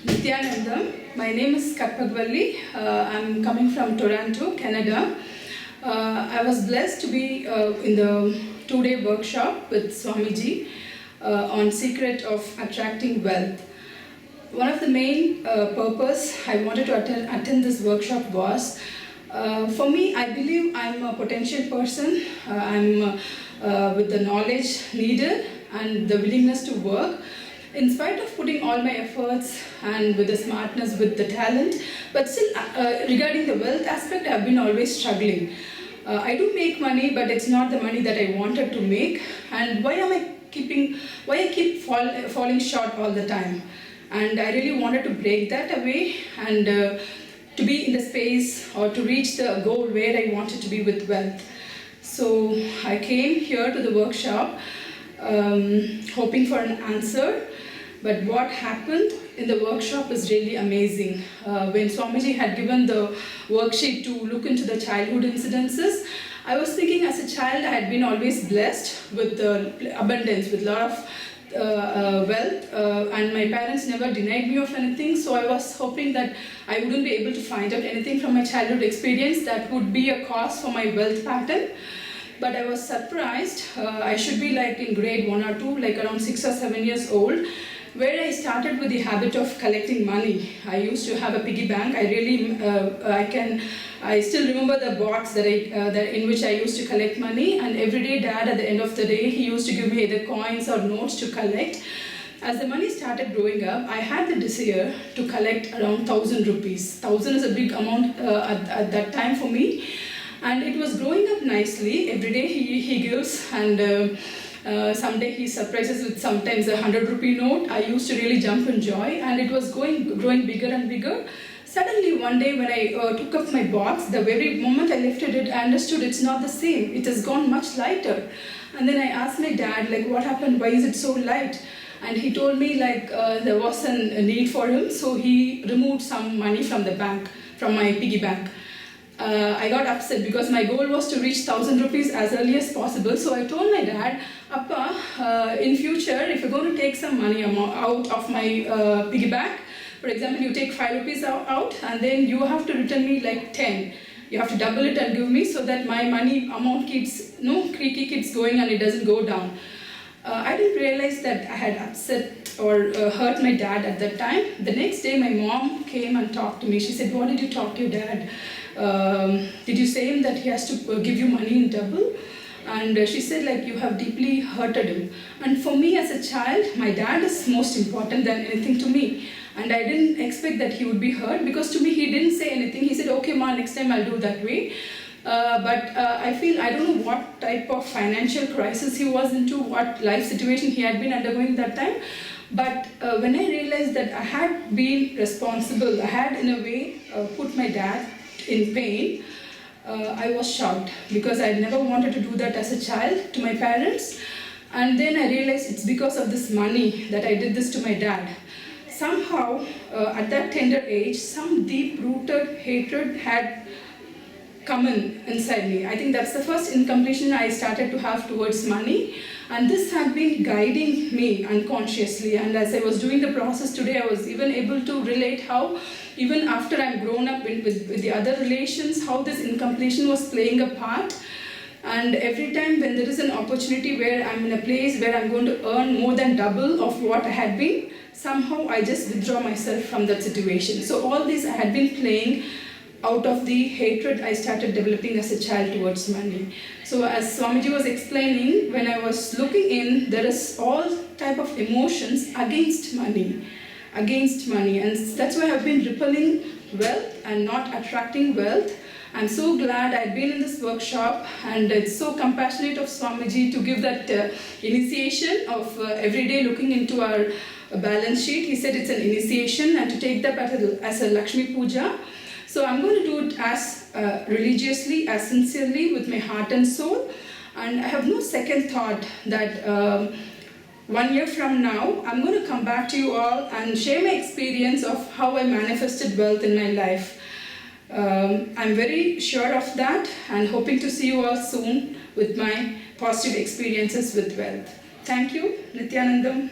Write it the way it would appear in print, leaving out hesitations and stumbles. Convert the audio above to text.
Nithyananda. My name is Karpagavalli. I'm coming from Toronto, Canada. I was blessed to be in the 2-day workshop with Swamiji on secret of attracting wealth. One of the main purpose I wanted to attend this workshop was, for me, I believe I'm a potential person. I'm with the knowledge needed and the willingness to work. In spite of putting all my efforts and with the smartness, with the talent, but still regarding the wealth aspect, I've been always struggling. I do make money, but it's not the money that I wanted to make. And why I keep falling short all the time? And I really wanted to break that away and to be in the space or to reach the goal where I wanted to be with wealth. So I came here to the workshop hoping for an answer. But what happened in the workshop is really amazing. When Swamiji had given the worksheet to look into the childhood incidences, I was thinking as a child I had been always blessed with abundance, with a lot of wealth, and my parents never denied me of anything, so I was hoping that I wouldn't be able to find out anything from my childhood experience that would be a cause for my wealth pattern. But I was surprised. I should be like in grade 1 or 2, like around 6 or 7 years old, where I started with the habit of collecting money. I used to have a piggy bank. I still remember the box that in which I used to collect money, and every day Dad at the end of the day, he used to give me either coins or notes to collect. As the money started growing up, I had the desire to collect around 1,000 rupees. 1,000 is a big amount at that time for me. And it was growing up nicely. Every day he gives, and someday he surprises with sometimes a 100 rupee note. I used to really jump in joy, and it was growing bigger and bigger. Suddenly one day when I took up my box, the very moment I lifted it, I understood it's not the same. It has gone much lighter. And then I asked my dad, like, what happened? Why is it so light? And he told me like there was a need for him, so he removed some money from the bank, from my piggy bank. I got upset because my goal was to reach 1,000 rupees as early as possible. So I told my dad, Appa, in future, if you're going to take some money out of my piggy bank, for example, you take 5 rupees out, and then you have to return me like 10. You have to double it and give me, so that my money amount keeps going and it doesn't go down. I didn't realize that I had upset or hurt my dad at that time. The next day, my mom came and talked to me. She said, what did you talk to your dad? Did you say him that he has to give you money in double? And she said, like, you have deeply hurted him. And for me as a child, my dad is most important than anything to me. And I didn't expect that he would be hurt, because to me he didn't say anything. He said, okay ma, next time I'll do that way. But I feel, I don't know what type of financial crisis he was into, what life situation he had been undergoing that time. But when I realized that I had been responsible, I had in a way put my dad in pain, I was shocked, because I never wanted to do that as a child to my parents. And then I realized it's because of this money that I did this to my dad. Somehow, at that tender age, some deep-rooted hatred had come inside me. I think that's the first incompletion I started to have towards money. And this had been guiding me unconsciously. And as I was doing the process today, I was even able to relate how, even after I'm grown up with the other relations, how this incompletion was playing a part. And every time when there is an opportunity where I'm in a place where I'm going to earn more than double of what I had been, somehow I just withdraw myself from that situation. So all this I had been playing out of the hatred I started developing as a child towards money. So as Swamiji was explaining, when I was looking in, there is all type of emotions against money. And that's why I've been repelling wealth and not attracting wealth. I'm so glad I've been in this workshop, and it's so compassionate of Swamiji to give that initiation of every day looking into our balance sheet. He said it's an initiation, and to take that as a Lakshmi Puja. So I'm going to do it as religiously, as sincerely, with my heart and soul. And I have no second thought that 1 year from now, I'm going to come back to you all and share my experience of how I manifested wealth in my life. I'm very sure of that, and hoping to see you all soon with my positive experiences with wealth. Thank you, Nithyanandam.